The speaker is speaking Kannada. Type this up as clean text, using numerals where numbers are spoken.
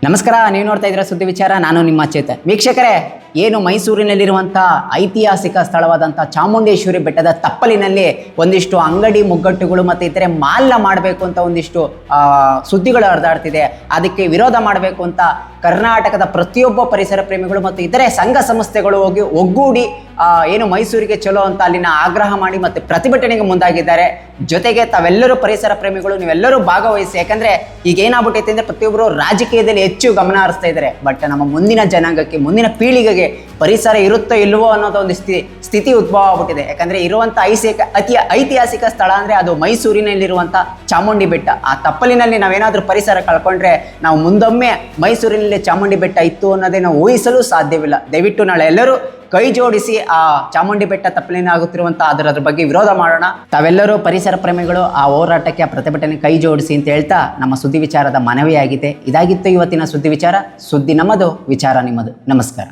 ನಮಸ್ಕಾರ, ನೀವು ನೋಡ್ತಾ ಇದ್ದೀರಾ ಸುದ್ದಿ ವಿಚಾರ. ನಾನು ನಿಮ್ಮ ಚೇತನ್. ವೀಕ್ಷಕರೇ, ಏನು ಮೈಸೂರಿನಲ್ಲಿರುವಂಥ ಐತಿಹಾಸಿಕ ಸ್ಥಳವಾದಂಥ ಚಾಮುಂಡೇಶ್ವರಿ ಬೆಟ್ಟದ ತಪ್ಪಲಿನಲ್ಲಿ ಒಂದಿಷ್ಟು ಅಂಗಡಿ ಮುಗ್ಗಟ್ಟುಗಳು ಮತ್ತು ಇತರೆ ಮಾಲ್ನ ಮಾಡಬೇಕು ಅಂತ ಒಂದಿಷ್ಟು ಸುದ್ದಿಗಳು ಹರಿದಾಡ್ತಿದೆ. ಅದಕ್ಕೆ ವಿರೋಧ ಮಾಡಬೇಕು ಅಂತ ಕರ್ನಾಟಕದ ಪ್ರತಿಯೊಬ್ಬ ಪರಿಸರ ಪ್ರೇಮಿಗಳು ಮತ್ತು ಇತರೆ ಸಂಘ ಸಂಸ್ಥೆಗಳು ಒಗ್ಗೂಡಿ ಏನು ಮೈಸೂರಿಗೆ ಚಲೋ ಅಂತ ಅಲ್ಲಿನ ಆಗ್ರಹ ಮಾಡಿ ಮತ್ತು ಪ್ರತಿಭಟನೆಗೆ ಮುಂದಾಗಿದ್ದಾರೆ. ಜೊತೆಗೆ ತಾವೆಲ್ಲರೂ ಪರಿಸರ ಪ್ರೇಮಿಗಳು ನೀವೆಲ್ಲರೂ ಭಾಗವಹಿಸಿ. ಯಾಕಂದರೆ ಈಗ ಏನಾಗ್ಬಿಟ್ಟೈತೆ ಅಂದರೆ ಪ್ರತಿಯೊಬ್ಬರು ರಾಜಕೀಯದಲ್ಲಿ ಹೆಚ್ಚು ಗಮನ ಹರಿಸ್ತಾ ಇದ್ದಾರೆ. ಬಟ್ ನಮ್ಮ ಮುಂದಿನ ಜನಾಂಗಕ್ಕೆ, ಮುಂದಿನ ಪೀಳಿಗೆಗೆ ಪರಿಸರ ಇರುತ್ತೋ ಇಲ್ವೋ ಅನ್ನೋದು ಒಂದು ಸ್ಥಿತಿ ಉದ್ಭವ ಆಗ್ಬಿಟ್ಟಿದೆ. ಯಾಕಂದರೆ ಇರುವಂಥ ಐತಿಹಾಸಿಕ ಸ್ಥಳ ಅಂದರೆ ಅದು ಮೈಸೂರಿನಲ್ಲಿರುವಂಥ ಚಾಮುಂಡಿ ಬೆಟ್ಟ. ಆ ತಪ್ಪಲಿನಲ್ಲಿ ನಾವೇನಾದರೂ ಪರಿಸರ ಕಳ್ಕೊಂಡ್ರೆ ನಾವು ಮುಂದೊಮ್ಮೆ ಮೈಸೂರಿನಲ್ಲಿ ಚಾಮುಂಡಿ ಬೆಟ್ಟ ಇತ್ತು ಅನ್ನೋದೇ ನಾವು ಊಹಿಸಲು ಸಾಧ್ಯವಿಲ್ಲ. ದಯವಿಟ್ಟು ನಾಳೆ ಎಲ್ಲರೂ ಕೈ ಜೋಡಿಸಿ ಆ ಚಾಮುಂಡಿ ಬೆಟ್ಟ ತಪ್ಪಲಿನ ಆಗುತ್ತಿರುವಂಥ ಅದ್ರ ಬಗ್ಗೆ ವಿರೋಧ ಮಾಡೋಣ. ತಾವೆಲ್ಲರೂ ಪರಿಸರ ಪ್ರೇಮಿಗಳು ಆ ಹೋರಾಟಕ್ಕೆ, ಆ ಪ್ರತಿಭಟನೆ ಕೈ ಜೋಡಿಸಿ ಅಂತ ಹೇಳ್ತಾ ನಮ್ಮ ಸುದ್ದಿ ವಿಚಾರದ ಮನವಿಯಾಗಿದೆ. ಇದಾಗಿತ್ತು ಇವತ್ತಿನ ಸುದ್ದಿ ವಿಚಾರ. ಸುದ್ದಿ ನಮ್ಮದು, ವಿಚಾರ ನಿಮ್ಮದು. ನಮಸ್ಕಾರ.